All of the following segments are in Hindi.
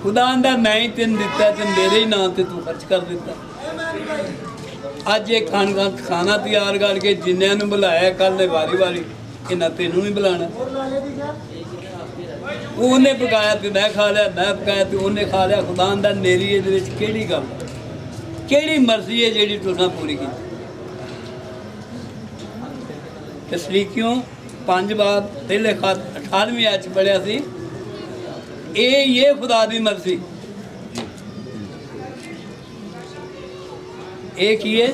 खुदा आंदा मैं ही तेन दिता ते मेरे ही नाम ते तू खर्च कर दिता। अज ये खाना तैयार करके जिन्होंने नूं बुलाया कल ने वारी वारी इन्हें तेनों भी बुलाना। उन्हें पकाया तो मैं खा लिया, मैं पकाया तो उन्हें खा लिया। खुदा आंदा मेरी ये केड़ी गल केड़ी मर्जी है जी तुसां पूरी की। इसलिए क्यों 5 बार पहले 18वीं आयत पढ़िया सी ये खुदा दी मर्जी एक ही है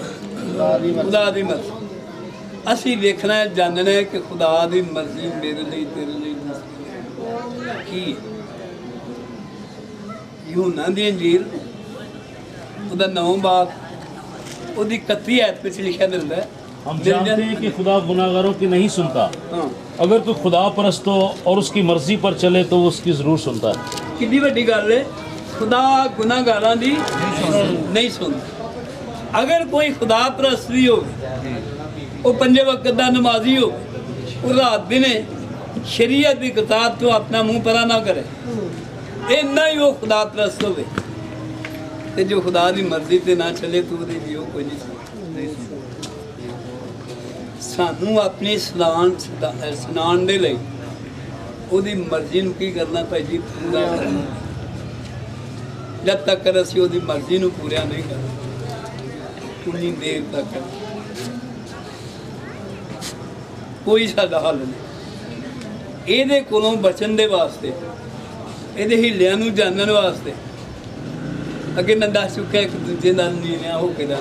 खुदा दी मर्जी। असी देखना है जानना है कि खुदा दी मर्जी मेरे लिए तेरे लिए की यूहन्ना दी अंजील उदा 9 बाब उदी 31 आयत में लिखा मिलता है। हम जानते हैं कि खुदा गुनाहगारों की नहीं सुनता। हाँ। अगर कोई खुदा परस्त हो और उसकी मर्जी पर चले तो वो उसकी जरूर सुनता है। कितनी बड़ी गल है, खुदा गुनाहगारां दी नहीं सुनता। अगर कोई खुदा परस्त भी हो वो 5 वक्त का नमाजी हो वो रात दिन शरीयत की किताब तो अपना मुँह परा ना करे इन्ना ही वो खुदा परस्त हो। जो खुदा की मर्जी से ना चले तो वो कोई नहीं सुनता। सानू अपनी स्नान दे लई ओदी मर्जी नूं की करना भाई जी पूरा करना। जब तक असीं ओदी मर्जी नूं पूरा नहीं करना उन्नी देर तक कोई साडा हल नहीं। ਇਹਦੇ ਕੋਲੋਂ ਬਚਣ ਦੇ ਵਾਸਤੇ ਇਹਦੇ ਹਿੱਲਿਆਂ ਨੂੰ ਜਾਣਨ ਵਾਸਤੇ ਅੱਗੇ ਮੈਂ ਦੱਸ ਚੁੱਕਿਆ ਇੱਕ ਦੂਜੇ ਨਾਲ ਨੀਲਿਆ ਹੋ ਕੇ ਦਾ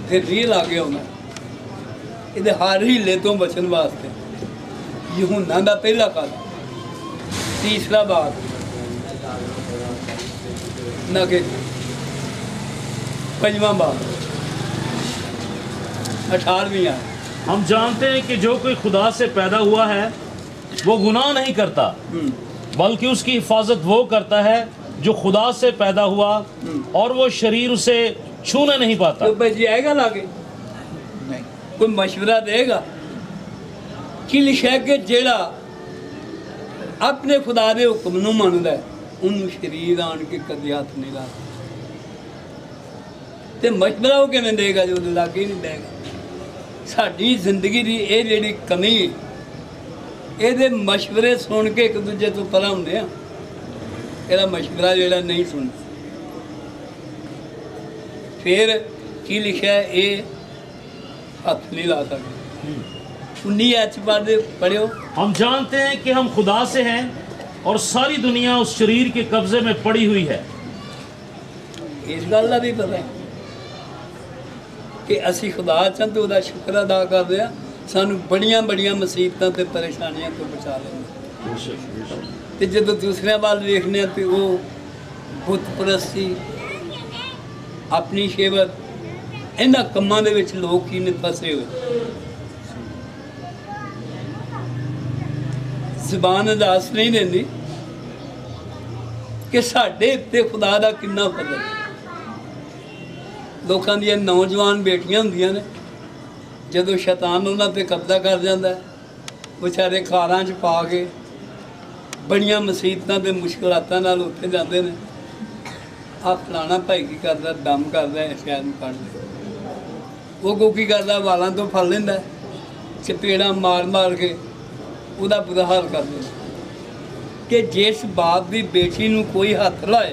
ਫਿਰ ਰੀਲ ਆ ਗਿਆ ਉਹਨਾਂ ਇਹਦੇ ਹਰ ਹੀਲੇ ਤੋਂ ਬਚਣ ਵਾਸਤੇ यूहन्ना ਦਾ ਪਹਿਲਾ ਕਾਲ तीसरा बाब नगे 5वां बाब 18वीं आयत। हम जानते हैं कि जो कोई खुदा से पैदा हुआ है वो गुनाह नहीं करता बल्कि उसकी हिफाजत वो करता है जो खुदा से पैदा हुआ और वो शरीर उसे छूने नहीं पाता। तो भाई जी आएगा लागे नहीं कोई मशवरा देगा कि लिखा कि जेड़ा अपने खुदा के हुक्म नूं मनदा है उन्होंने शरीर आन के कदे हथ नहीं ला ते मशवरा वो किवें देगा जो लागे नहीं देगा। साडी जिंदगी की ये जिहड़ी कमी ये मशवरे सुन के एक दूजे तो परा होंदे आ ਇਹਦਾ मशवरा ਜਿਹੜਾ नहीं सुनता फिर की लिखा ये हथ नहीं ला सकते। 19 आयत पढ़ियो। हम जानते हैं कि हम खुदा से हैं और सारी दुनिया उस शरीर के कब्जे में पड़ी हुई है। इस गल का भी पता है कि असी खुदा चंद उहदा शुक्र अदा करते हैं सानू बड़ियां बड़ियां मुसीबतों ते परेशानियों तो बचा लेंगे। तो जो दूसरे वाल देखने तो वो बुत परस्ती अपनी सेवत इन्हां कम्मां दे विच लोग की ने फसे हुए ज़बान अदास नहीं देंदी कि साडे उत्ते खुदा दा किन्ना फजल। लोकां दी नौजवान बेटियां हुंदियां ने जदों शैतान उन्हां ते कब्जा कर जांदा है बेचारे कारां च पा के बड़ियां मुसीबतां ते मुश्किलातां नाल उत्थे जांदे ने। आ फलाना भाई की करदा दम करदा है शैद नूं कढ दे वो की करदा वालां तो फड़ लैंदा चपेड़ा मार मार के उहदा बुरा हाल कर दिंदा कि जिस बाप की बेटी नूं कोई हथ लाए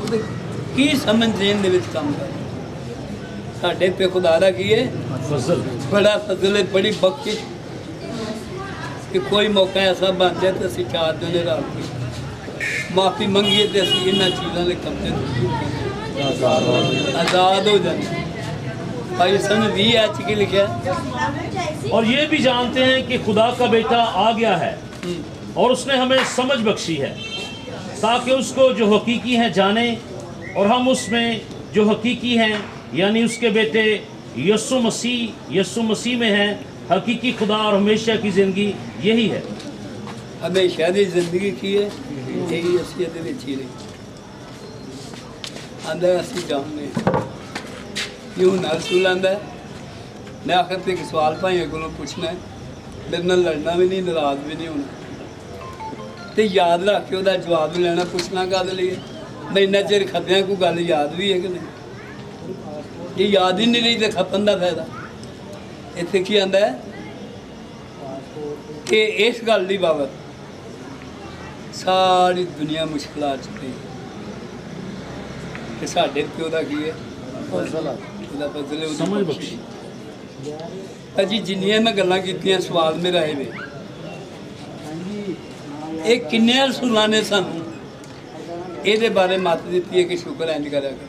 उहदे की समझ देण दे विच काम कर साडे ते खुदा दा की है फजल बड़ा फजल है बड़ी बख्शिश कि कोई मौका ऐसा बन जाए तो असीं 4 दिन रात की माफ़ी मंगीए तो असीं इन्हां चीज़ों के कब्जे आज़ाद हो जाए। भाई सन 20 आयत की लिखा और ये भी जानते हैं कि खुदा का बेटा आ गया है और उसने हमें समझ बख्शी है ताकि उसको जो हकीकी है जाने और हम उसमें जो हकीकी हैं यानी उसके बेटे यीशु मसीह में हैं हकीकी खुदा और हमेशा की ज़िंदगी यही है। हमेशा की जिंदगी की है यही असलियत ही रही आंदा असी जानते यूहन्ना रसूल आंदा मैं आखिर ते एक सवाल भाइयों को पूछना है मेरे नाल लड़ना भी नहीं नाराज भी नहीं होना। तो ਤੇ ਯਾਦ ਰੱਖ ਕੇ ਉਹਦਾ ਜਵਾਬ ਲੈਣਾ, ਪੁੱਛਣਾ ਗੱਲ ਲਈ ਮੈਂ ਇੰਨਾ ਚਿਰ ਖੱਤਿਆਂ ਕੋਈ ਗੱਲ ਯਾਦ ਵੀ ਹੈ ਕਿ ਨਹੀਂ? ਜੇ ਯਾਦ ਹੀ ਨਹੀਂ ਰਹੀ ਤੇ ਖੱਪਣ ਦਾ ਫਾਇਦਾ। ਇੱਥੇ ਕੀ ਆਂਦਾ ਹੈ ਕਿ ਇਸ ਗੱਲ ਦੀ ਬਾਬਤ ਸਾਰੀ ਦੁਨੀਆ ਮੁਸ਼ਕਲਾਂ 'ਚ ਪਈ ਕਿ ਸਾਡੇ ਤੇ ਉਹਦਾ ਕੀ ਹੈ ਉਹਦਾ ਬਦਲੇ ਉਹਦੀ समझ बख्शी। ਅਜੀ ਜਿੰਨੀਆਂ ਮੈਂ ਗੱਲਾਂ ਕੀਤੀਆਂ ਸਵਾਲ ਮੇਰਾ ਇਹ ਵੇ, ਇਹ ਕਿੰਨੇ ਰਸੂਲਾਂ ਨੇ ਸਾਨੂੰ ਇਹਦੇ ਬਾਰੇ ਮੱਤ ਦਿੱਤੀ ਹੈ ਕਿ ਸ਼ੁਕਰ ਇੰਜ ਕਰਿਆ ਕਰ।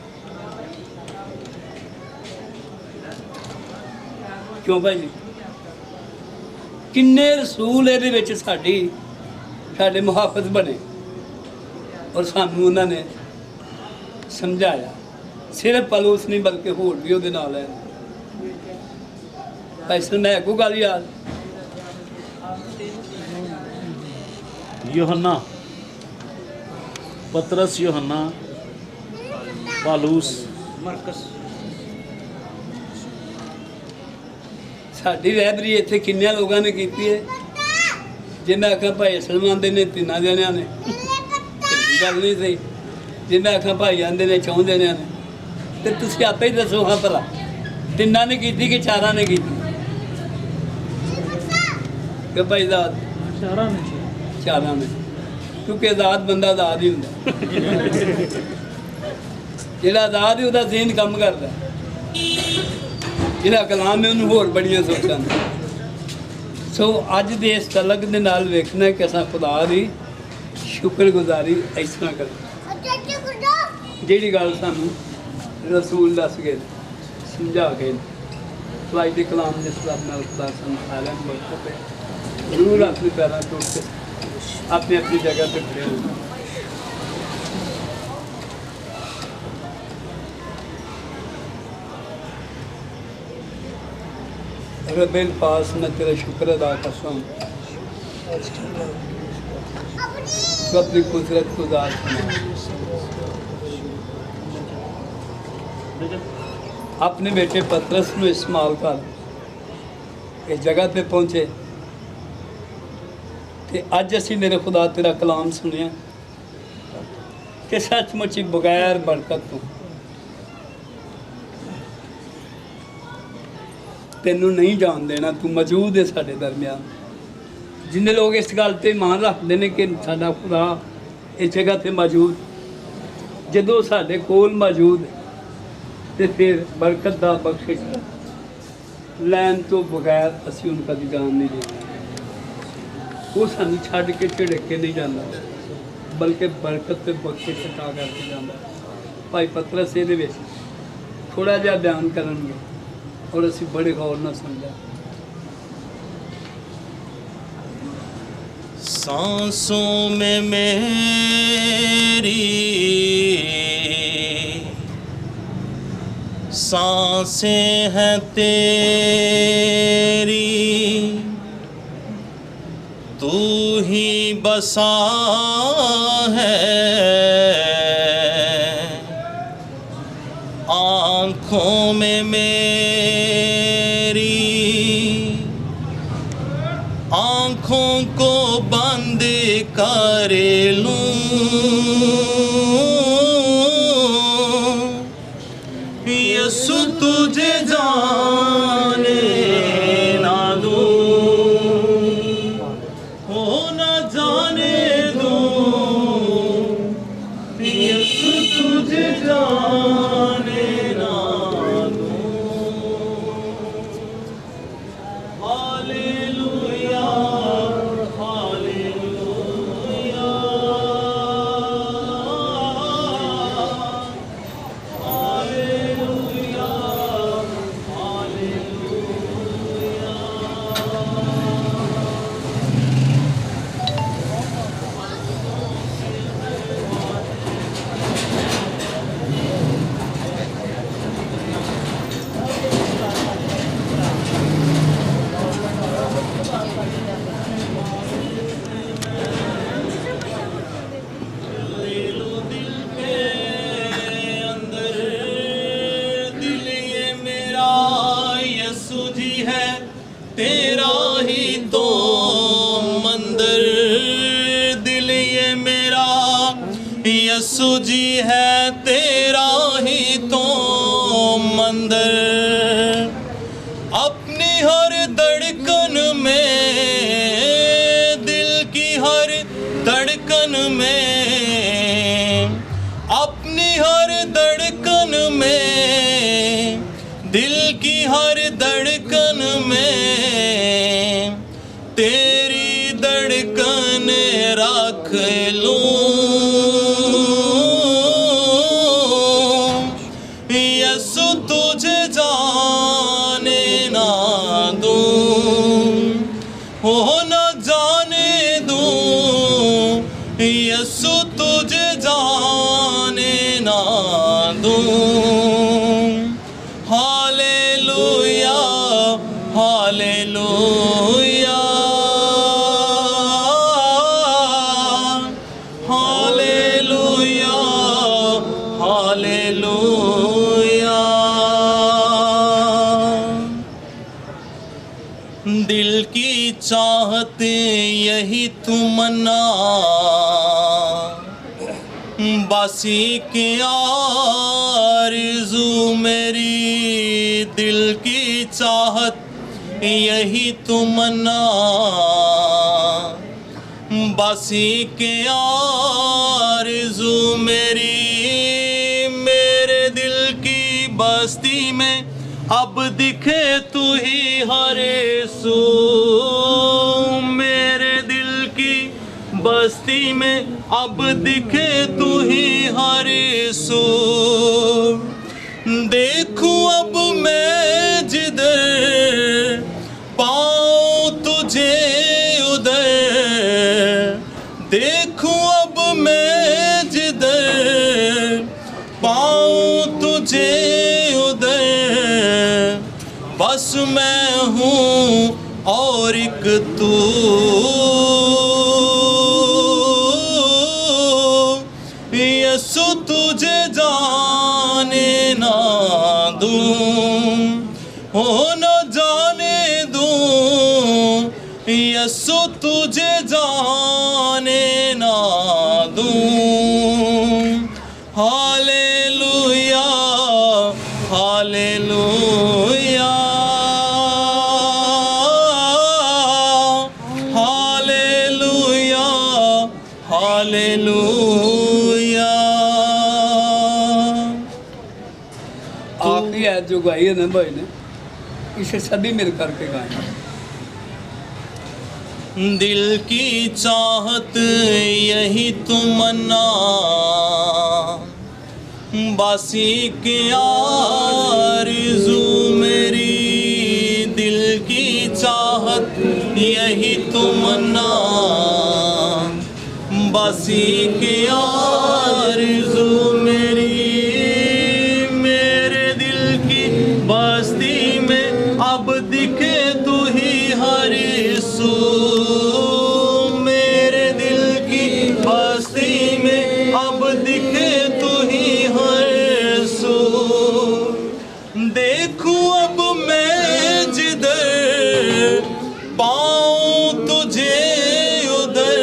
ਕਿਉਂ ਭਾਈ? ਕਿੰਨੇ ਰਸੂਲ ਇਹਦੇ ਵਿੱਚ ਸਾਡੇ ਮੁਹਾਫਿਜ਼ ਬਣੇ ਔਰ ਸਾਨੂੰ ਉਹਨਾਂ ਨੇ ਸਮਝਾਇਆ। ਸਿਰਫ ਪਲੂਸ ਨਹੀਂ ਬਲਕਿ ਹੋਰ ਵੀ ਉਹਦੇ ਨਾਲ ਹੈ। ਭਾਈ ਸੁਣ ਮੈਂ ਕੋ ਗੱਲ ਯਾਦ यूहन्ना, पतरस, यूहन्ना, पालूस, मरकस। ਸਾਡੀ ਰਹਿਬਰੀ ਇੱਥੇ ਕਿੰਨਿਆਂ ਲੋਕਾਂ ਨੇ ਕੀਤੀ ਹੈ। ਜੇ ਮੈਂ ਆਖਾਂ ਭਾਈ ਸਲਮਾਨ ਦੇ ਨੇ 3 ਜਣਿਆਂ ਨੇ, ਇਹ ਗੱਲ ਨਹੀਂ ਸਹੀ। ਜੇ ਮੈਂ ਆਖਾਂ ਭਾਈ ਆਂਦੇ ਨੇ 4 ਜਣਿਆਂ ਨੇ, ਤੇ ਤੁਸੀਂ ਆਪੇ ਹੀ ਦੱਸੋ ਹਾਂ ਭਲਾ 3 ਨੇ ਕੀਤੀ ਕਿ 4 ਨੇ ਕੀਤੀ? ਕਿ ਭਾਈ ਦਾਦ 4 ਨੇ, ਕਿਉਂਕਿ ਆਜ਼ਾਦ ਬੰਦਾ ਆਜ਼ਾਦ ਹੀ ਹੁੰਦਾ। ਜਿਹੜਾ ਆਜ਼ਾਦ ਹੀ ਉਹਦਾ ਜ਼ਹਿਨ ਕੰਮ ਕਰਦਾ, ਜਿਹੜਾ ਕਲਾਮ ਹੈ ਉਹਨੂੰ ਹੋਰ ਬੜੀਆਂ ਸੋਚਾਂ ਨੇ। ਸੋ ਅੱਜ ਦੇ ਇਸ ਤਲਕ ਦੇ ਨਾਲ ਵੇਖਣਾ ਕਿ ਅਸਾਂ ਖੁਦਾ ਦੀ ਸ਼ੁਕਰਗੁਜ਼ਾਰੀ ਇਸ ਤਰ੍ਹਾਂ ਕਰੀਏ ਜਿਹੜੀ ਗੱਲ ਸਾਨੂੰ ਰਸੂਲ ਦੱਸ ਗਏ, ਸਮਝਾ ਗਏ। ਸੋ ਅੱਜ ਦੇ ਕਲਾਮ ਦੇ ਸਬਬ ਨਾਲ ਖੁਦਾ ਸਾਨੂੰ ਸਾਰਿਆਂ ਨੂੰ ਬਰਕਤ ਹੈ। ਜ਼ਰੂਰ ਆਪਣੇ ਪੈਰਾਂ ਤੋਂ ਉੱਠ ਕੇ अपनी अपनी जगह पे खड़े हो। रब्बिल पास मैं तेरा शुक्र अदा करता हूँ, तो अपनी कुदरत को दाद अपने बेटे पतरस को इस्तेमाल कर इस जगह पे पहुँचे। ਤੇ ਅੱਜ ਅਸੀਂ ਮੇਰੇ ਖੁਦਾ ਤੇਰਾ ਕਲਾਮ ਸੁਣਿਆ ਕਿ ਸੱਚਮੁੱਚ ਹੀ ਬਗੈਰ ਬਰਕਤ ਤੋਂ ਤੈਨੂੰ ਨਹੀਂ ਜਾਣ ਦੇਣਾ। ਤੂੰ ਮੌਜੂਦ ਹੈ ਸਾਡੇ ਦਰਮਿਆਨ। ਜਿੰਨੇ ਲੋਕ ਇਸ ਗੱਲ ਤੇ ਮਾਨ ਰੱਖਦੇ ਨੇ ਕਿ ਸਾਡਾ ਖੁਦਾ ਇਸ ਜਗ੍ਹਾ ਤੇ ਮੌਜੂਦ, ਜਦੋਂ ਸਾਡੇ ਕੋਲ ਮੌਜੂਦ ਤੇ ਫਿਰ ਬਰਕਤ ਦਾ ਬਖਸ਼ਿਸ਼ ਲੈਣ ਤੋਂ ਬਗੈਰ ਅਸੀਂ ਉਹਨੂੰ ਕਦੀ ਜਾਣ ਨਹੀਂ ਦੇਣਾ। ਉਹ ਸਾਨੂੰ ਛੱਡ ਕੇ ਝਿੜਕ ਕੇ ਨਹੀਂ ਜਾਂਦਾ, ਬਲਕਿ ਬਰਕਤ ਤੇ ਬਖਸ਼ਿਸ਼ ਅਤਾ ਕਰਕੇ ਜਾਂਦਾ। ਭਾਈ ਪਤਰਸ ਇਹਦੇ ਵਿੱਚ ਥੋੜਾ ਜਿਹਾ ਬਿਆਨ ਕਰਨਗੇ ਔਰ ਅਸੀਂ ਬੜੇ ਗੌਰ ਨਾਲ ਸਮਝਾਂ। सांसों में मेरी सांसें हैं तेरी, तू ही बसा है आँखों में मेरी, आँखों को बंद कर लूं यसु तुझे जाने ना दूं, हो न जाने दूं यसु तुझे जाने ना दूं। हालेलुया हालेलुया यसु जी है तेरा ही तो मंदिर, अपनी हर धड़कन में, दिल की हर धड़कन में, अपनी हर धड़कन में, दिल की हर धड़कन में, तेरी धड़कन रख लूं, यसु तुझे जाने ना दूं, हो न जाने दूं, यसु तुझे जाने ना दूं। Hallelujah hallelujah hallelujah hallelujah. दिल की चाहत यही तमन्ना, बासी की आरज़ू मेरी, दिल की चाहत यही तमन्ना, बासी के आरज़ू मेरी, मेरे दिल की बस्ती में अब दिखे तू ही हर सू, मेरे दिल की बस्ती में अब दिखे तू ही हर सू। देखूं अब मैं जिधर, पाऊं तुझे उधर, देखूं अब मैं जिधर, पाऊं तुझे उधर, बस मैं हूँ और एक तू, यसु तुझे जाने ना दूं, हो न जाने दूं, यसु तुझे जाने ना दूं। Hallelujah hallelujah hallelujah hallelujah. आखिरी आयत जो गाई है ना भाई ने, इसे सभी मिल करके गाएं। दिल की चाहत यही तमन्ना, बासी के आरज़ू मेरी, दिल की चाहत यही तमन्ना, बासी के आरज़ू मेरी, मेरे दिल की बस्ती में अब दिखे तू ही हर सू, मेरे दिल की बस्ती में अब दिखे तू ही हर सू। देखूं अब मैं जिधर, पाऊं तुझे उधर,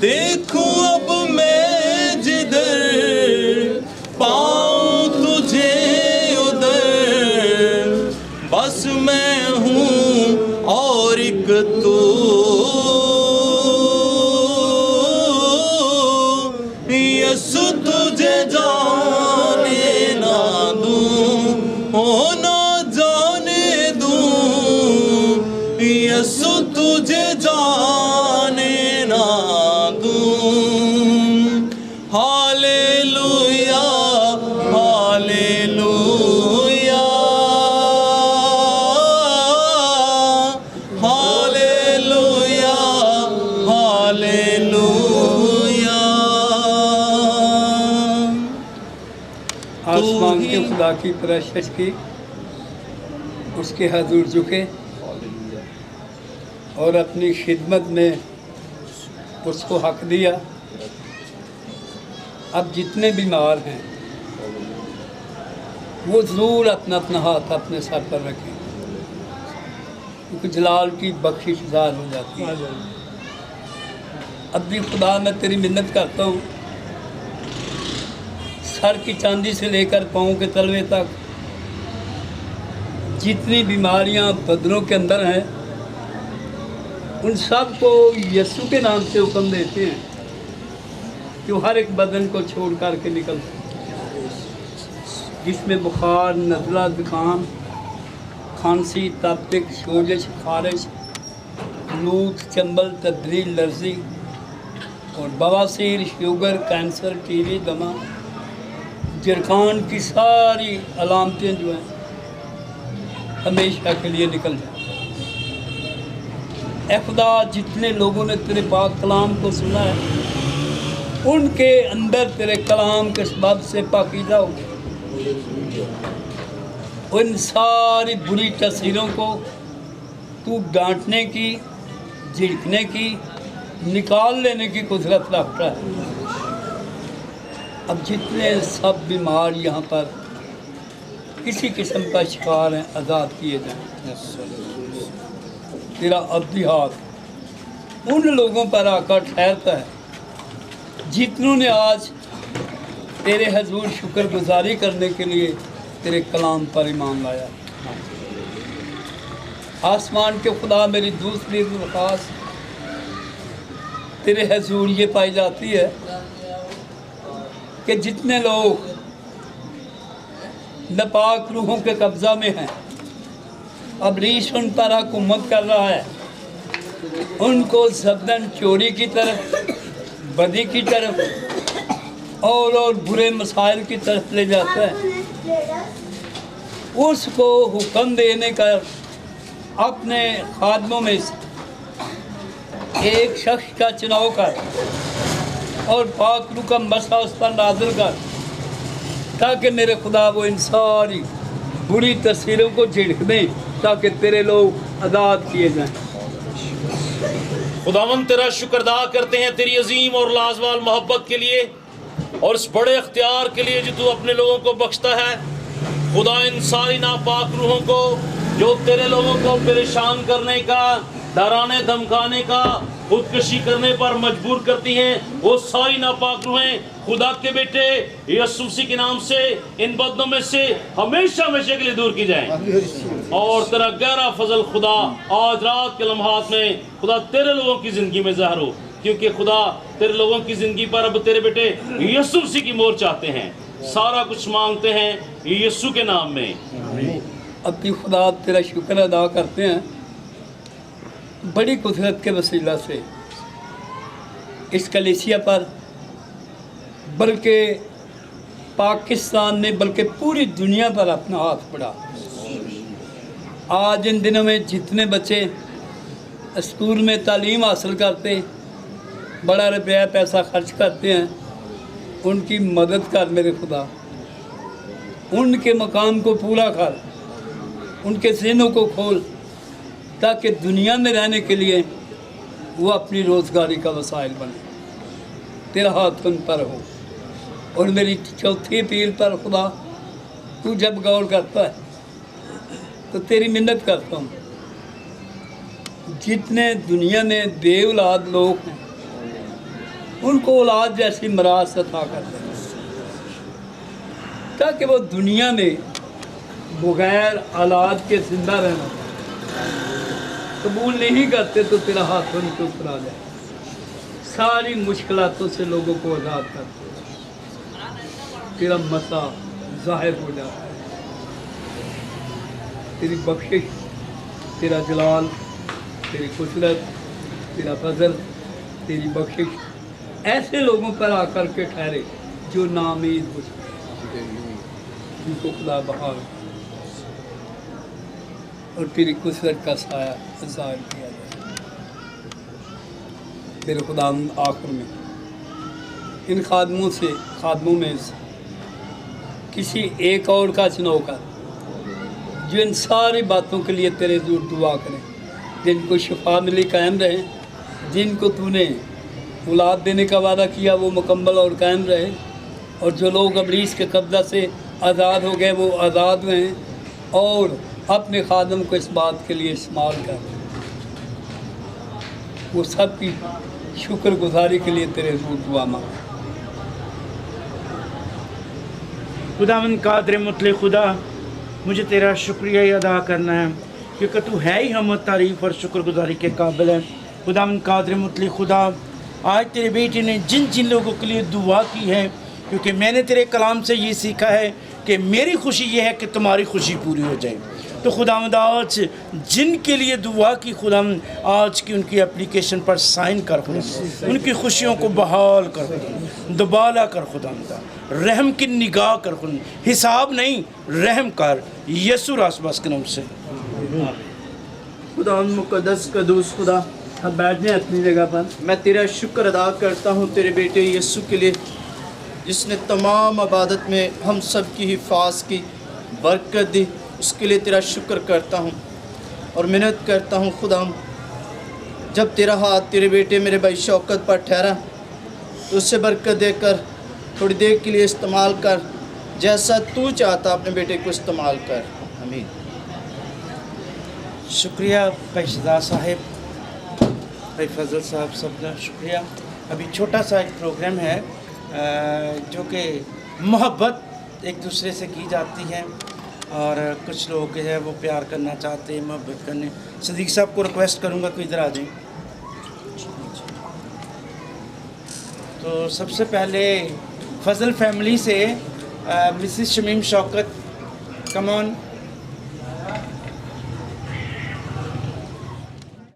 देखूं अब मैं जिधर, पाऊं तुझे उधर, बस मैं हूँ और एक तू, यसु तुझे जाने ना दूं, हो ना जाने दूं, यसु तुझे जाने ना दूं। Hallelujah hallelujah hallelujah hallelujah. आसमान के खुदा की प्रशंसा की, उसके हजूर झुके और अपनी खिदमत में उसको हक दिया। अब जितने बीमार हैं वो ज़रूर अपना अपना हाथ अपने सर पर रखें, क्योंकि जलाल की बख्शिश ज़ाहिर हो जाती है। अब भी खुदा मैं तेरी मिन्नत करता हूँ, सर की चांदी से लेकर पाँव के तलवे तक जितनी बीमारियाँ बदनों के अंदर हैं, उन सब को यीशु के नाम से हुक्म देते हैं कि वो हर एक बदन को छोड़ करके निकल, जिसमें बुखार, नज़ला, जुकाम, खांसी, तपिक, सोजश, खारिश, लूथ, चंबल, तदरील, लर्जी और बवासीर, शुगर, कैंसर, टीबी, दमा, जरखान की सारी अलामतें जो हैं हमेशा के लिए निकल जाए। ऐ खुदा, जितने लोगों ने तेरे पाक कलाम को सुना है, उनके अंदर तेरे कलाम के सबब से पाकीज़ा हो गए। उन सारी बुरी तस्वीरों को तू डांटने की, झिड़कने की, निकाल लेने की कुदरत रखता है। अब जितने सब बीमार यहाँ पर किसी किस्म का शिकार हैं, आज़ाद किए जाएं। तेरा अब्दी हाथ उन लोगों पर आकर ठहरता है जितनों ने आज तेरे हजूर शुक्रगुजारी करने के लिए तेरे कलाम पर ईमान लाया। आसमान के खुदा, मेरी दूसरी दरख्वास्त तेरे हजूर ये पाई जाती है कि जितने लोग नापाक रूहों के कब्ज़ा में हैं, अबलीस उन पर हुकूमत कर रहा है, उनको ज़बदन चोरी की तरफ, बदी की तरफ और बुरे मसाइल की तरफ ले जाता है। उसको हुक्म देने का अपने खादमों में से एक शख्स का चुनाव कर और पाक रूह का मसा उस पर नाज़िल कर, ताकि मेरे खुदा वो इन सारी बुरी तस्वीरों को झिड़क दें, ताकि तेरे लोग आज़ाद किए जाएं। खुदावंद तेरा शुक्र अदा करते हैं तेरी अजीम और लाजवाल मोहब्बत के लिए और इस बड़े अख्तियार के लिए जो तू अपने लोगों को बख्शता है। खुदा, इन सारी नापाक रूहों को जो तेरे लोगों को परेशान करने का, डराने धमकाने का, खुदकशी करने पर मजबूर करती हैं, वो सारी नापाक रूहें खुदा के बेटे यीशु मसीह के नाम से इन बदनों में से हमेशा हमेशा के लिए दूर की जाएं। और तेरा गहरा फजल खुदा आज रात के लम्हात में खुदा तेरे लोगों की ज़िंदगी में ज़ाहिर हो, क्योंकि खुदा तेरे लोगों की ज़िंदगी पर अब तेरे बेटे यीशु मसीह की मोहर चाहते हैं। सारा कुछ मांगते हैं यीशु के नाम में। अब भी खुदा तेरा शुक्र अदा करते हैं बड़ी कुदरत के वसीला से इस कलीसिया पर, बल्कि पाकिस्तान में, बल्कि पूरी दुनिया पर अपना हाथ बढ़ा। आज इन दिनों में जितने बच्चे स्कूल में तालीम हासिल करते, बड़ा रुपया पैसा खर्च करते हैं, उनकी मदद कर मेरे खुदा, उनके मकाम को पूरा कर, उनके ज़हनों को खोल, ताकि दुनिया में रहने के लिए वो अपनी रोज़गारी का वसाइल बने। तेरा हाथ उन पर हो। और मेरी चौथी अपील पर खुदा, तू जब गौर करता है तो तेरी मिन्नत करता हूँ, जितने दुनिया में बेऔलाद लोग हैं उनको औलाद जैसी मिरास अता कर दे, ताकि वो दुनिया में बगैर औलाद के जिंदा रहना कबूल नहीं करते, तो तेरा हाथ उनके ऊपर आ जाए, सारी मुश्किलातों से लोगों को आज़ाद कर दे, तेरा मसा ज़ाहिर हो जाता है। तेरी बख्शिश, तेरा जलाल, तेरी कुदरत, तेरा फजल, तेरी बख्शिश ऐसे लोगों पर आकर के ठहरे जो नामीद हो चुके, जिनको खुदा बहाल और तेरी कुदरत का साया ज़ाहिर किया जाए। तेरे खुदा आखिर में इन खादमों में से किसी एक और का चुनाव कर, जो इन सारी बातों के लिए तेरे दूर दुआ करें, जिनको शिफा मिली कायम रहे, जिनको तूने औलाद देने का वादा किया वो मुकम्मल और कायम रहे, और जो लोग इब्लीस के कब्ज़ा से आज़ाद हो गए वो आज़ाद रहें, और अपने खादम को इस बात के लिए इस्तेमाल कर, वो सब की शुक्रगुजारी के लिए तेरे हजूर दुआ मांग। खुदावंद कादिर मुतलक खुदा, मुझे तेरा शुक्रिया अदा करना है क्योंकि तू है ही हम तारीफ़ और शुक्रगुजारी के काबिल है। खुदावंद कादिर मुतलक खुदा, आज तेरे बेटे ने जिन जिन लोगों के लिए दुआ की है, क्योंकि मैंने तेरे कलाम से ये सीखा है कि मेरी खुशी ये है कि तुम्हारी खुशी पूरी हो जाए। तो खुदावंद आज जिनके लिए दुआ की, खुदावंद आज की उनकी एप्लीकेशन पर साइन कर, खुदा उनकी खुशियों को बहाल कर, खुदा दोबारा कर, खुदावंद रहम की निगाह कर, खुदा हिसाब नहीं रहम कर, यसु रासबास के नाम से। खुदावंद मुकद्दस कदूस खुदा, अब बैठ जाए अपनी जगह पर। मैं तेरा शुक्र अदा करता हूँ तेरे बेटे यीशु के लिए, जिसने तमाम इबादत में हम सब की हिफाज की बरकत दी। उसके लिए तेरा शुक्र करता हूँ और मिन्नत करता हूँ खुदा, जब तेरा हाथ तेरे बेटे मेरे भाई शौकत पर ठहरा तो उससे बरकत देकर थोड़ी देर के लिए इस्तेमाल कर, जैसा तू चाहता अपने बेटे को इस्तेमाल कर। आमीन। शुक्रिया भाई शहजाद साहिब, भाई फजल साहब, सबका शुक्रिया। अभी छोटा सा एक प्रोग्राम है जो कि मोहब्बत एक दूसरे से की जाती है और कुछ लोग जो है वो प्यार करना चाहते हैं, मोहब्बत करने। सदीक साहब को रिक्वेस्ट करूँगा कि इधर आ जाएं। तो सबसे पहले फजल फैमिली से Mrs Shamim Shaukat, come on.